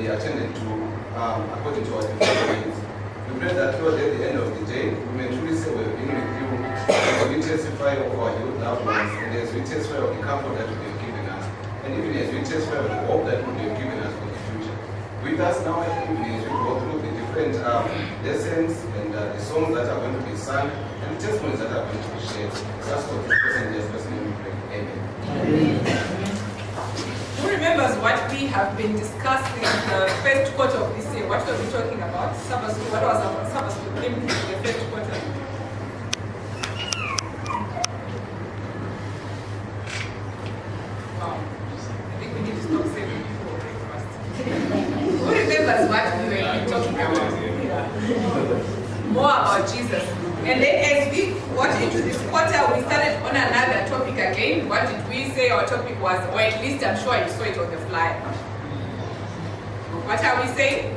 we attended to according to our different ways. We pray that, Lord, at the end of the day, we may truly say we have been with you, as we testify of our youth loved ones, and as we testify of the comfort that you have given us, and even as we testify of the hope that you have given us for the future. With us now at the evening, as we go through the different lessons and the songs that are going to be sung, and the testimonies that are going to be shared. That's what this person just personally we pray. Amen. Who remembers what we have been discussing in the first quarter of this year? What were we talking about? Sabbath school. What was our Sabbath school theme in the first quarter? Wow. I think we need to stop saving before breakfast. Who remembers what we were talking about? More about Jesus. And then as we got into this quarter, we started on another topic again. What did we say our topic was? Or at least I'm sure you saw it on the flyer. What are we saying?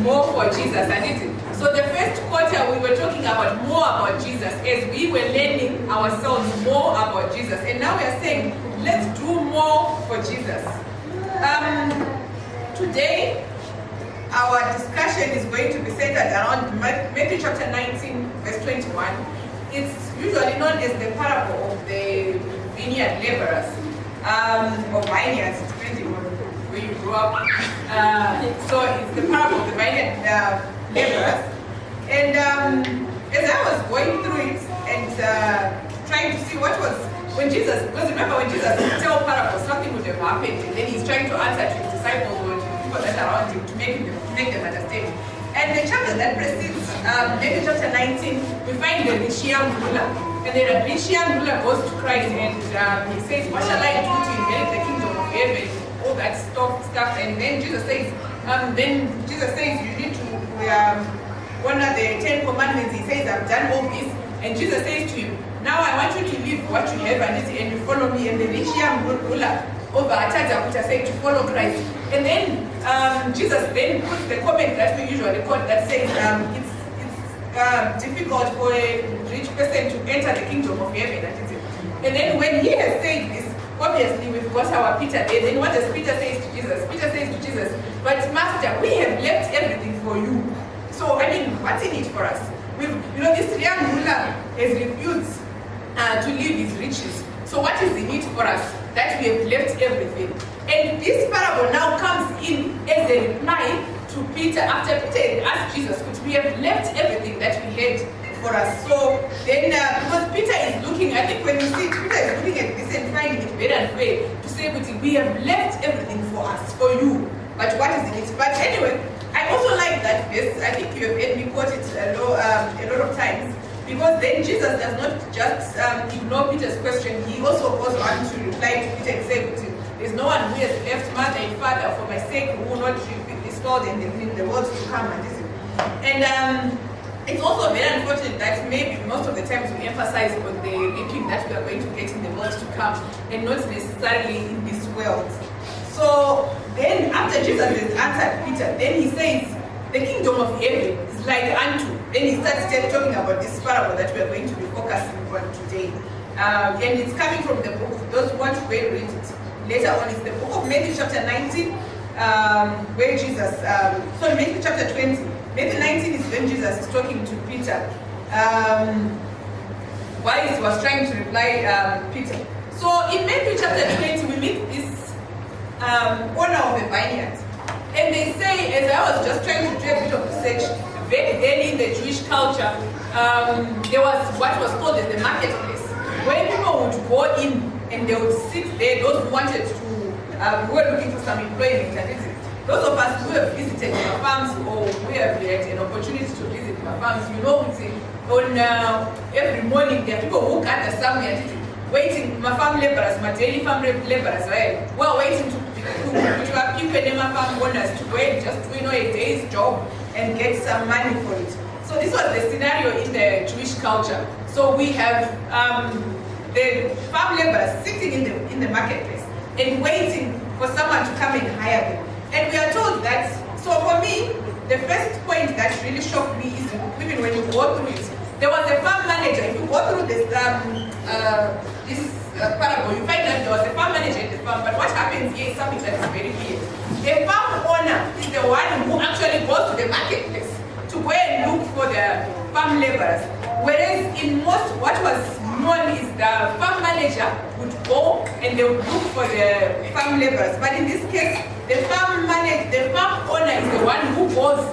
More for Jesus, and it. So the first quarter we were talking about more about Jesus as we were learning ourselves more about Jesus. And now we are saying, let's do more for Jesus. Today, our discussion is going to be centered around Matthew chapter 19, verse 21. It's usually known as the parable of the vineyard laborers, or vineyards, depending on where you grew up. So it's the parable of the vineyard laborers. And as I was going through it and trying to see what was, when Jesus, because remember when Jesus would tell parables, something would have happened, and then he's trying to answer to his disciples or to people that are around him to make them understand. And the chapter that precedes Matthew chapter 19, we find the rich young ruler. And the rich young ruler goes to Christ and he says, what shall I do to inherit the kingdom of heaven? All that stuff. And then Jesus says, you need to honor the 10 commandments. He says, I've done all this. And Jesus says to him, now I want you to leave what you have and you follow me. And the rich young ruler over Atajakuta said to follow Christ. And then Jesus then puts the comment that we usually quote that says it's difficult for a rich person to enter the kingdom of heaven. And then when he has said this, obviously we've got our Peter there. Then what does Peter say to Jesus? Peter says to Jesus, but Master, we have left everything for you. So I mean, what's in it for us? This young ruler has refused to leave his riches. So what is in it for us? That we have left everything. And this parable now comes in as a reply to Peter after Peter had asked Jesus, but we have left everything that we had for us. So then, because Peter is looking, I think when you see Peter is looking at this and finding it very unfair to say, but we have left everything for us, for you. But what is in it? But anyway, I also like that verse. I think you have heard me quote it a lot of times. Because then Jesus does not just ignore Peter's question, he also goes on to reply to Peter and say, there's no one who has left mother and father for my sake who will not be restored in the world to come. And it's also very unfortunate that maybe most of the times we emphasize on the reaping that we are going to get in the world to come and not necessarily in this world. So then after Jesus has answered Peter, then he says, the kingdom of heaven is like unto. Then he starts talking about this parable that we are going to be focusing on today. And it's coming from the book, those who want to read it later on, it's the book of Matthew chapter 19, where Jesus, sorry, Matthew chapter 20. Matthew 19 is when Jesus is talking to Peter. While he was trying to reply Peter. So in Matthew chapter 20, we meet this owner of a vineyard. And they say, as I was just trying to do a bit of research, back then in the Jewish culture, there was what was called as the marketplace, where people would go in and they would sit there, those who wanted to, who were looking for some employment. Those of us who have visited our farms or who have had an opportunity to visit our farms, you know, on every morning there are people who gather somewhere, waiting, my farm laborers, my daily farm laborers, right? We're waiting to have people in my farm owners to wait just a day's job and get some money for it. So this was the scenario in the Jewish culture. So we have the farm laborers sitting in the marketplace and waiting for someone to come and hire them. And we are told that, so for me, the first point that really shocked me is even when you go through it, there was a farm manager. If you go through this parable, you find that there was a farm manager at the farm, but what happens here is something that is very clear. A farm owner farm laborers. Whereas in most, what was known is the farm manager would go and they would look for the farm laborers. But in this case, the farm owner is the one who goes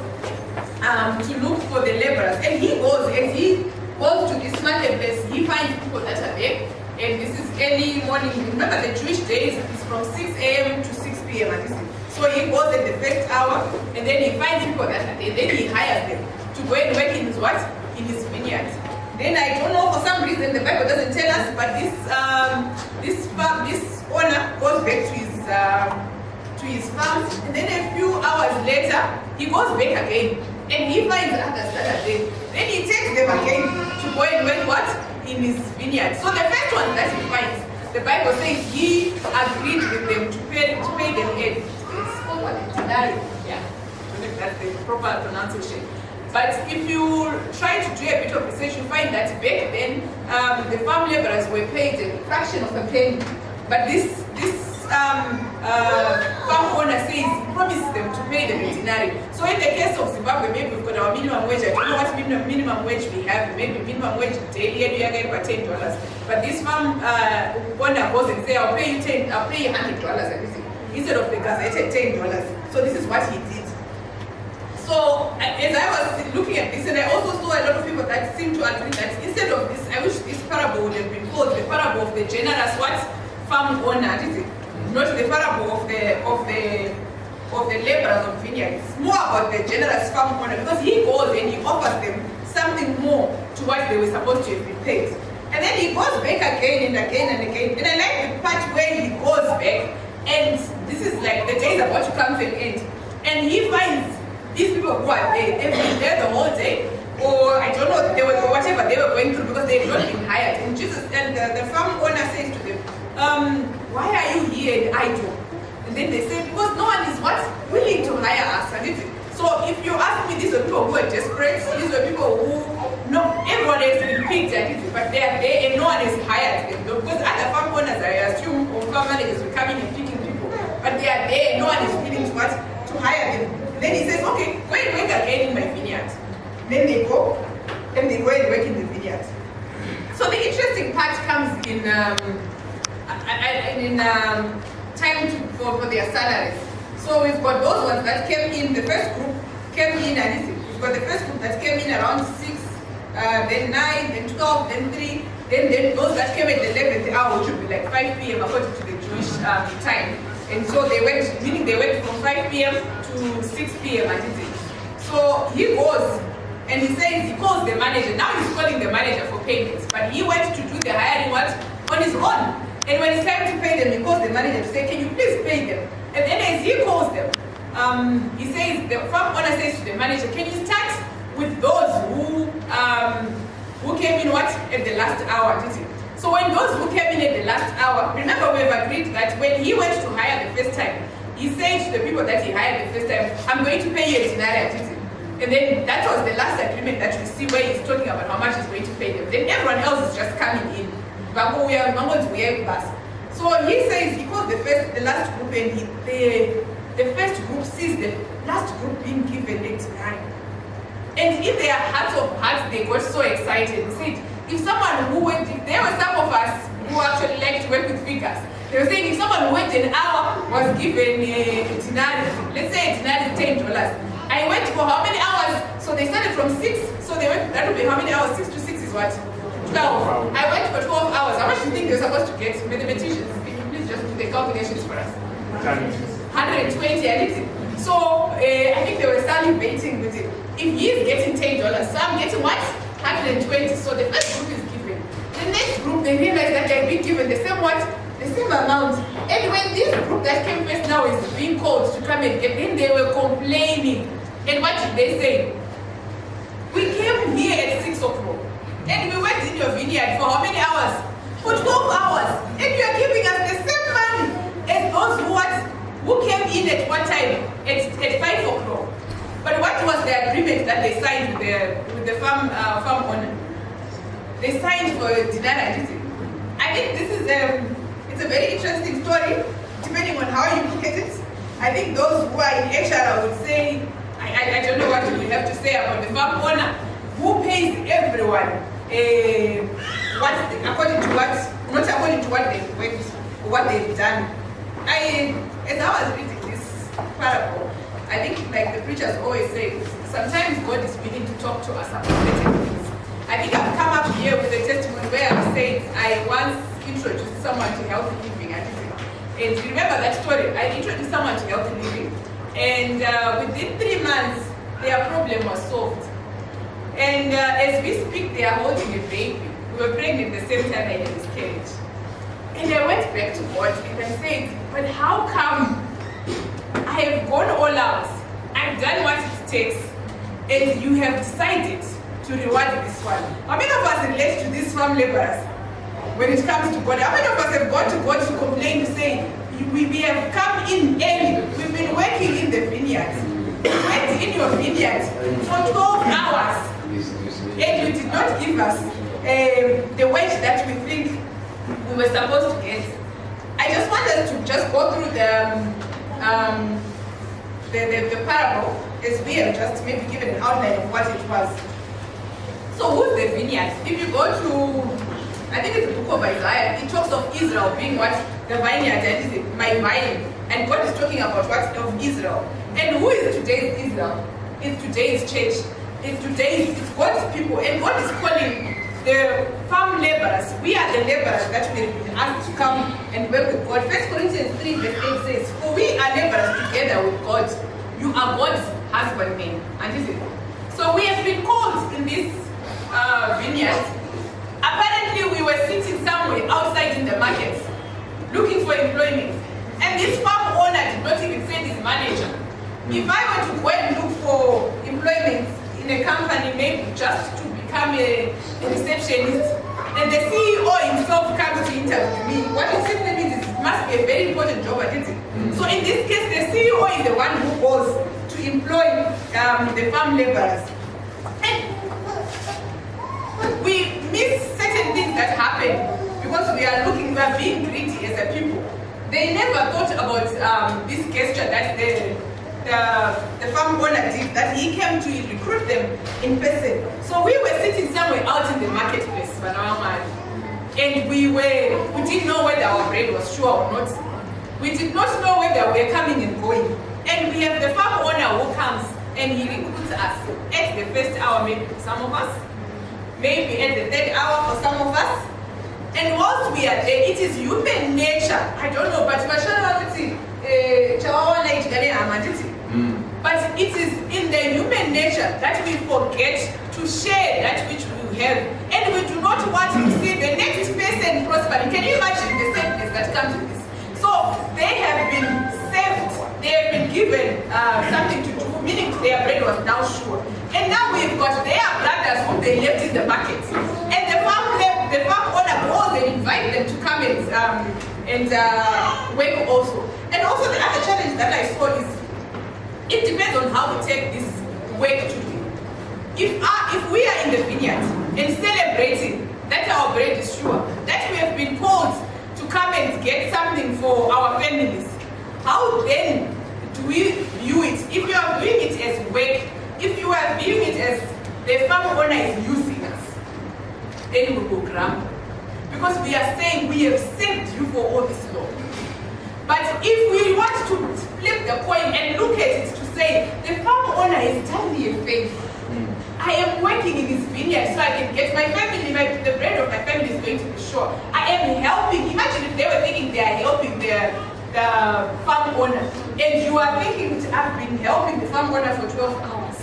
to look for the laborers. And he goes to this marketplace, he finds people that are there. And this is early morning. Remember the Jewish days is from 6 a.m. to 6 p.m. So he goes at the first hour and then he finds people that are there. Then he hires them to go and work in his what? In his vineyard. Then I don't know, for some reason the Bible doesn't tell us, but this owner goes back to his farm, and then a few hours later he goes back again and he finds others that are there. Then he takes them again to go and work what? In his vineyard. So the first one that he finds, the Bible says he agreed with them to pay them aid. It's called what? Denari. Yeah, I don't know if that's the proper pronunciation. But if you try to do a bit of research, you find that back then the farm laborers were paid a fraction of a penny. But this farm owner says he promises them to pay them a denari. So in the case of Zimbabwe, maybe we've got our minimum wage. I don't know what minimum wage we have. Maybe minimum wage daily we are getting about $10. But this farm owner goes and says, I'll pay you $100 instead of the gazetted $10. So this is what he did. So as I was looking at this, and I also saw a lot of people that seem to agree that instead of this, I wish this parable would have been called the parable of the generous what? Farm owner, is it? Not the parable of the laborers of vineyard. It's more about the generous farm owner, because he goes and he offers them something more to what they were supposed to have been paid. And then he goes back again and again and again. And I like the part where he goes back, and this is like the day is about to come to an end. And he finds these people who are there, they've been there the whole day, or I don't know, they were whatever they were going through, because they had not been hired. And the farm owner says to them, why are you here idle? And then they say, because no one is what? Willing to hire us. So if you ask me, these are people who are desperate, these are people who, no, everyone has been picked, but they are there and no one has hired them. Because other farm owners, I assume, or farm managers will come in and picking people, but they are there, no one is willing to what? To hire them. Then he says, okay, go and work again in my vineyard. Then they go and work in the vineyard. So the interesting part comes in time for their salaries. So we've got those ones that came in, the first group came in, and we've got the first group that came in around 6, then 9, then 12, then 3, then those that came at the 11th hour, which would be like 5 p.m. according to the Jewish time. And so they went, meaning they went from 5 p.m. to 6 p.m. So he goes and he says, he calls the manager. Now he's calling the manager for payments, but he went to do the hiring what? On his own. And when it's time to pay them, he calls the manager to say, can you please pay them? And then as he calls them, he says, the farm owner says to the manager, can you start with those who came in what? At the last hour, So when those who came in at the last hour, remember we've agreed that when he went to hire the first time, he said to the people that he hired the first time, I'm going to pay you a denari. And then that was the last agreement that we see where he's talking about how much he's going to pay them. Then everyone else is just coming in. So he says, he calls the last group, and the first group sees the last group being given a denari. And in their hearts of hearts, they got so excited. They said, if there were some of us who actually like to work with figures, they were saying if someone who went an hour was given a denari, let's say a denari is $10. I went for how many hours? So they started from 6, so they went, that would be how many hours? 6 to 6 is what? 12. I went for 12 hours. How much do you think they're supposed to get? Mathematicians, can you please just do the calculations for us? 120, So I think they were salivating with it. If he is getting $10, so I'm getting what? 120. So the first group is given. The next group, they realize that they're being given the same what? The same amount. And when this group that came first now is being called to come and get, then they were complaining. And what did they say? We came here at 6 o'clock. And we went in your vineyard for how many hours? For 12 hours. And you are giving us the same money as those who came in at what time? At 5 o'clock. But what was the agreement that they signed with the farm owner? They signed for a denari. I think this is it's a very interesting story, depending on how you look at it. I think those who are in HR would say, I don't know what you have to say about the farm owner, who pays everyone according to what they've worked, what they've done. As I was reading this parable, I think like the preachers always say, sometimes God is willing to talk to us about certain things. I think I've come up here with a testimony where I've said I once introduced someone to healthy living. And you remember that story? I introduced someone to healthy living, and within 3 months, their problem was solved. And as we speak, they are holding a baby. We were pregnant the same time I had miscarriage. And I went back to God and I said, but how come I have gone all out, I've done what it takes, and you have decided to reward this one? How many of us relate to these farm laborers when it comes to God? How many of us have gone to God to complain, to say, we have come in early, we've been working in the vineyard, we went in your vineyard for 12 hours, and you did not give us the wage that we think we were supposed to get. I just want us to just go through the parable as we have just maybe given an outline of what it was. So who's the vineyard? If you go to, I think it's the book of Isaiah, it talks of Israel being what? The vineyard, and is it my vine? And God is talking about what? Of Israel. And who is today's Israel? It's today's church. It's God's people. And God is calling the farm laborers. We are the laborers that we have been asked to come and work with God. 1 Corinthians 3 verse 8 says, for we are laborers together with God. You are God's husbandman. And this is it. So we have been called in this vineyard. Apparently we were sitting somewhere outside in the market looking for employment. And this farm owner did not even send his manager. If I were to go and look for employment in a company, maybe just to become a receptionist, and the CEO himself comes to interview me, what it simply means is it must be a very important job, isn't it? So in this case, the CEO is the one who goes to employ the farm laborers. And we miss certain things that happen because we are being greedy as a people. They never thought about this gesture that the farm owner did, that he came to recruit them in person. So we were sitting somewhere out in the marketplace, and we didn't know whether our bread was sure or not. We did not know whether we were coming and going. And we have the farm owner who comes and he recruits us at the first hour, maybe for some of us, maybe at the third hour for some of us. And whilst we are there, it is human nature. I don't know, but it is in the human nature that we forget to share that which we have. And we do not want to see the next person prospering. Can you imagine the sadness that comes with this? So they have been saved, they have been given something to do, meaning their bread was now sure. And now we've got their brothers whom they left in the market. And the farm owner goes and invite them to come and work also. And also the other challenge that I saw is, it depends on how we take this work to do. If we are in the vineyard and celebrating that our bread is sure, that we have been called to come and get something for our families, how then do we view it? If you are viewing it as work, if you are viewing it as the farm owner is using us, then we will grumble. Because we are saying we have saved you for all this long. But if we want to flip the coin and look at it to say, the farm owner has done me a favor. I am working in this vineyard so I can get my family, the bread of my family is going to be sure. I am helping. Imagine if they were thinking they are helping the farm owner, and you are thinking, I've been helping the farm owner for 12 hours.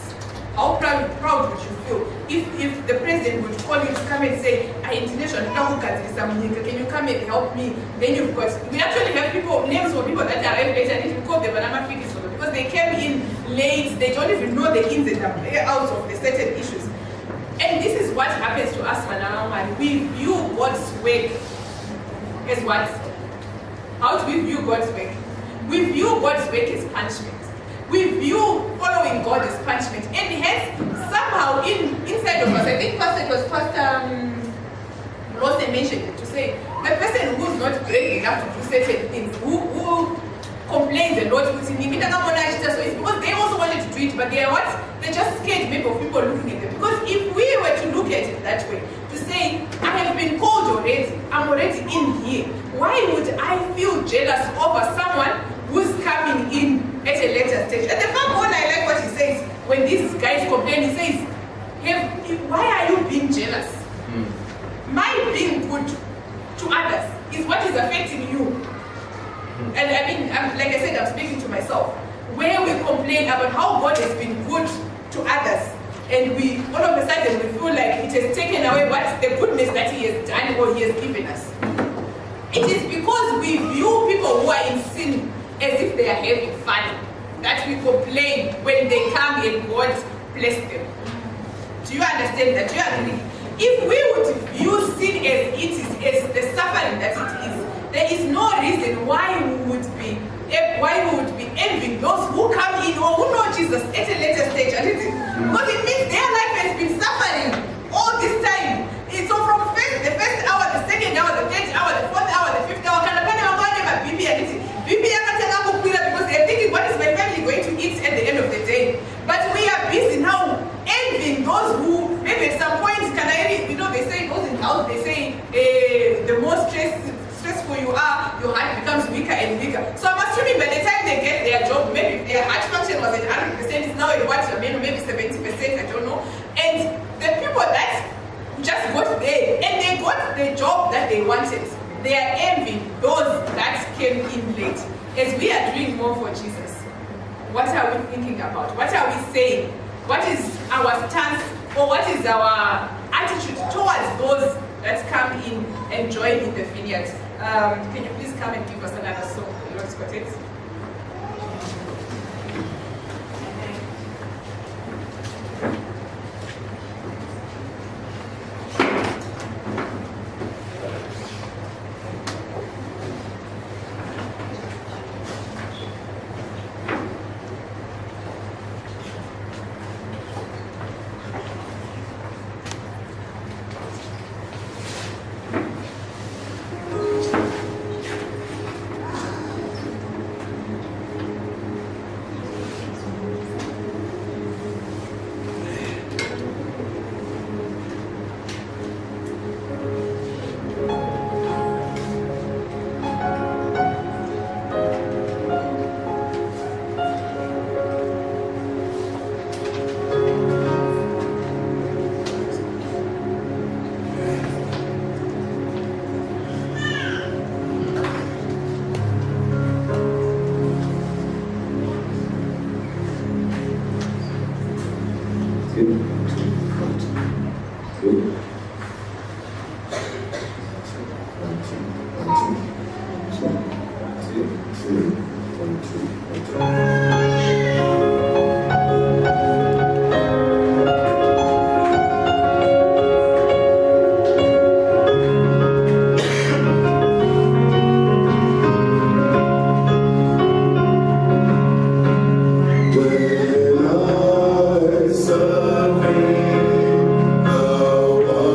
How proud would you feel if the president would call you to come and say, can you come and help me? Then you've got, we actually have names for people that arrive later, and we call them banana figures for them because they came in late, they don't even know the ins and outs of the certain issues. And this is what happens to us, man. We view God's work as what? How do we view God's work? We view God's work as punishment. We view following God as punishment. And hence, somehow inside of us, I think it was Pastor Rose mentioned it, to say, the person who's not brave enough to do certain things, who complains a lot, it's because they also wanted to do it, but they are what? They're just scared maybe of people looking at them. Because if we I'm already in here. Why would I feel jealous over someone who's coming in at a later stage? And the farm owner, I like what he says. When these guys complain, he says, why are you being jealous? My being good to others is what is affecting you. And I mean, like I said, I'm speaking to myself. Where we complain about how God has been good to others, and we all of a sudden we feel like it has taken away what the goodness that He has done or He has given us. It is because we view people who are in sin as if they are having fun that we complain when they come and God bless them. Do you understand that? Do you agree? If we would view sin as it is, as the suffering that it is, there is no reason why we would be envying those who come in or who know Jesus at a later stage. Because it means their life has been suffering all this time. So from the first hour, the second hour, the third hour, the fourth hour, the fifth hour, because they're thinking, what is my family going to eat at the end of the day? But we are busy now envying those who, maybe at some point, they say, those in health, they say, the more stressful you are, your heart becomes weaker and weaker. So I'm assuming by the time they get their job, maybe their heart function was at 100%, it's now at what, maybe 70%, I don't know. And the people that just got there, and they got the job that they wanted, they are envying those that came in late. As we are doing more for Jesus, what are we thinking about? What are we saying? What is our stance, or what is our attitude towards those that come in and join in the vineyard? Can you please come and give us another song, Lord's Quartet? When I survey the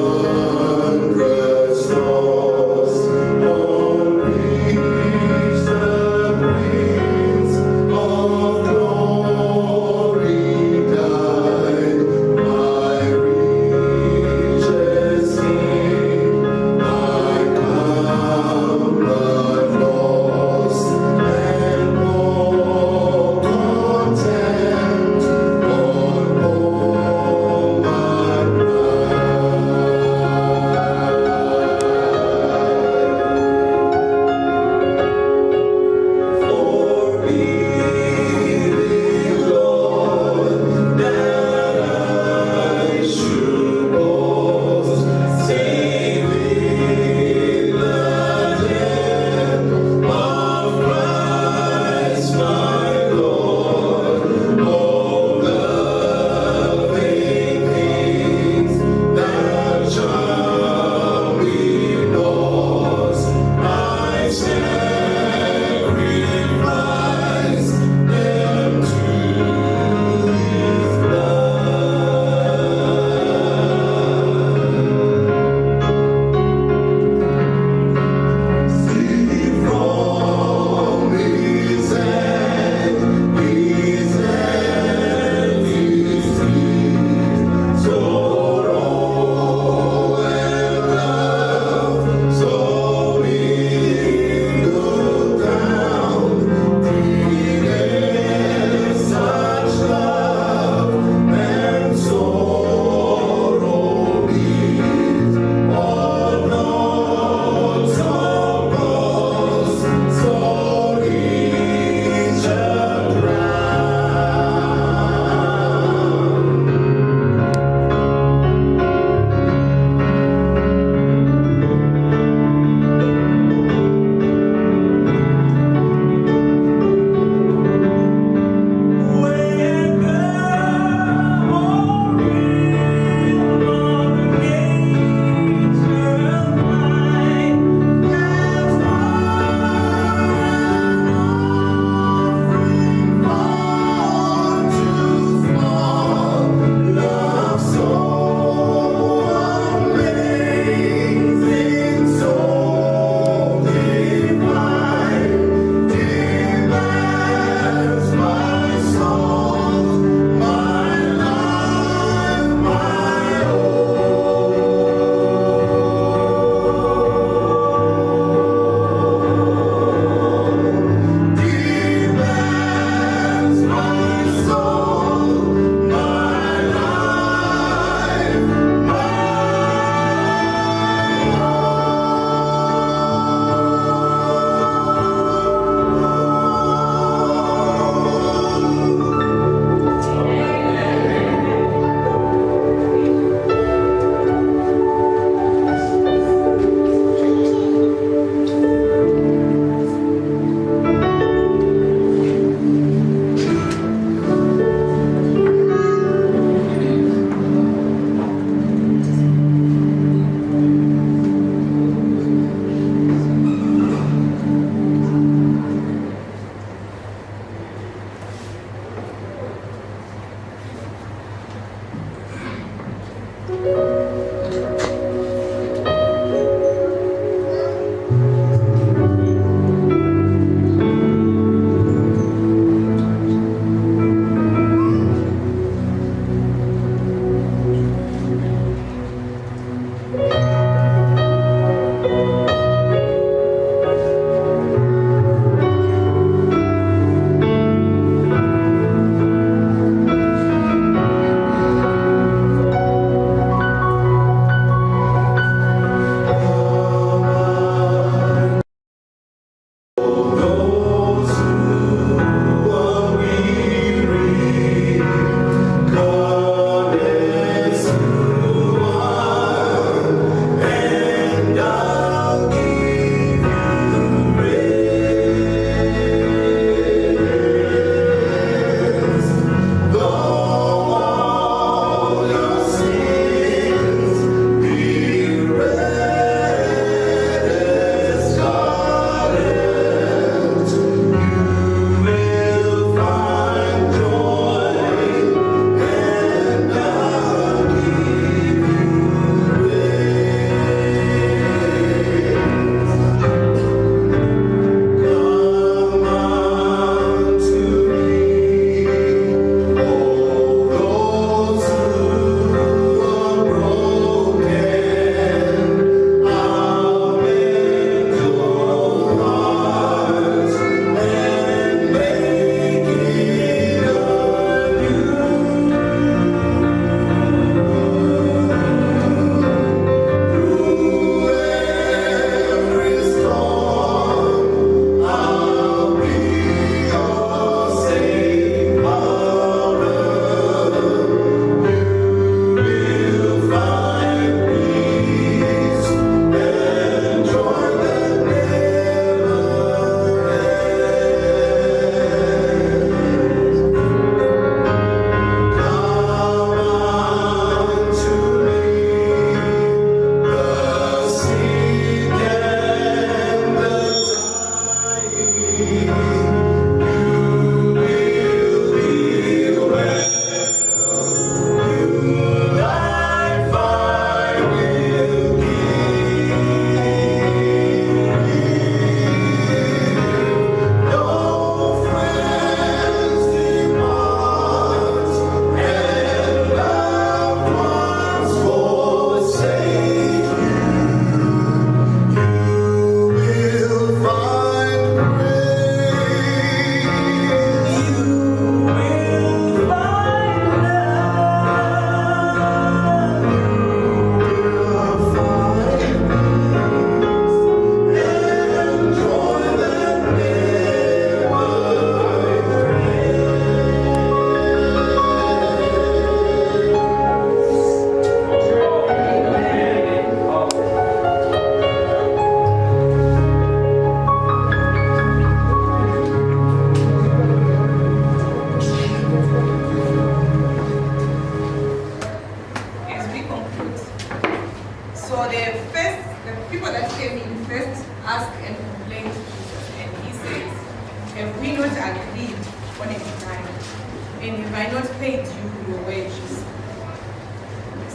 paid you your wages.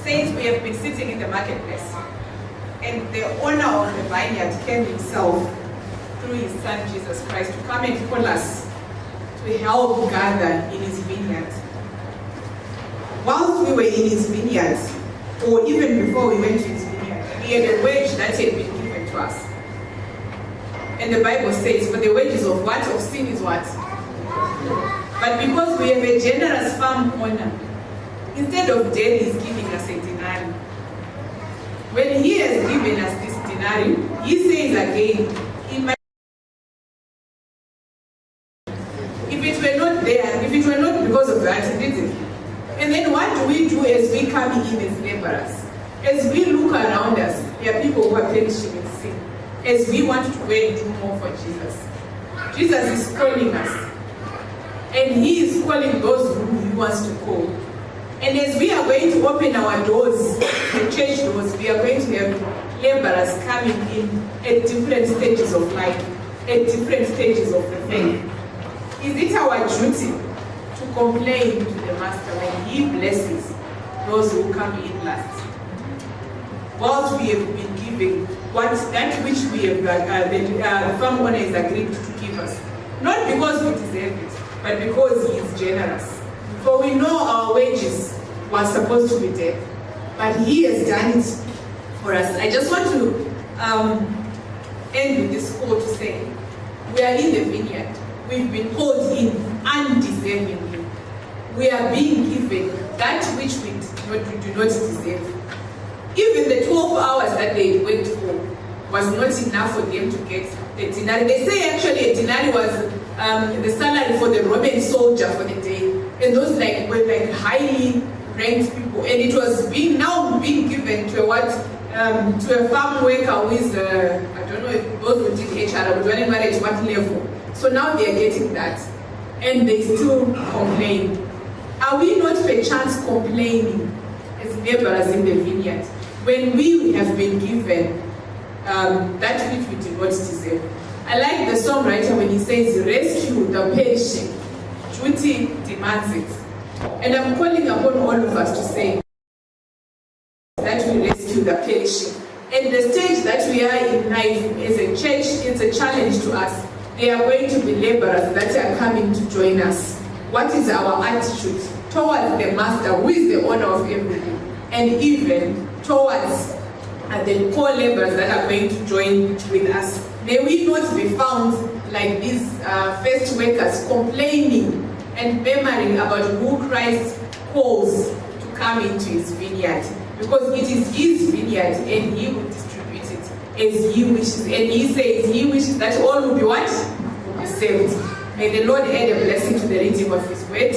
Saints, we have been sitting in the marketplace, and the owner of the vineyard came himself through his son Jesus Christ to come and call us to help gather in his vineyard. Whilst we were in his vineyard, or even before we went to his vineyard, we had a wage that had been given to us. And the Bible says, for the wages of what? Of sin is what? But because we have a generous farm owner, instead of debt, he's giving us a denarii. When he has given us this denarii, he says again, in my if it were not there, if it were not because of that, he didn't. And then what do we do as we come in as laborers? As we look around us, there are people who are perishing in sin. As we want to go and do more for Jesus. Jesus is calling us. And he is calling those whom he wants to call. And as we are going to open our doors, the church doors, we are going to have laborers coming in at different stages of life, at different stages of the faith. Is it our duty to complain to the Master when he blesses those who come in last? Whilst we have been giving that which we have, the farm owner is agreed to give us. Not because we deserve it, but because he is generous. For we know our wages were supposed to be dead, but he has done it for us. I just want to end with this quote to say, we are in the vineyard. We've been called in undeservingly. We are being given that which we do not deserve. Even the 12 hours that they worked for was not enough for them to get a denarii. They say actually a denarii was the salary for the Roman soldier for the day. And those were highly ranked people. And it was now being given to a farm worker who is, I don't know if those who did HR would want to what level. So now they are getting that. And they still complain. Are we not perchance complaining as laborers in the vineyard when we have been given that which we do not deserve? I like the songwriter when he says, rescue the perishing, duty demands it. And I'm calling upon all of us to say that we rescue the perishing. And the stage that we are in life as a church, it's a challenge to us. There are going to be laborers that are coming to join us. What is our attitude towards the Master, who is the owner of everything, and even towards the co-laborers that are going to join with us? May we not be found like these first workers complaining and murmuring about who Christ calls to come into his vineyard. Because it is his vineyard and he will distribute it as he wishes. And he says he wishes that all will be what? Will be saved. May the Lord add a blessing to the reading of his word.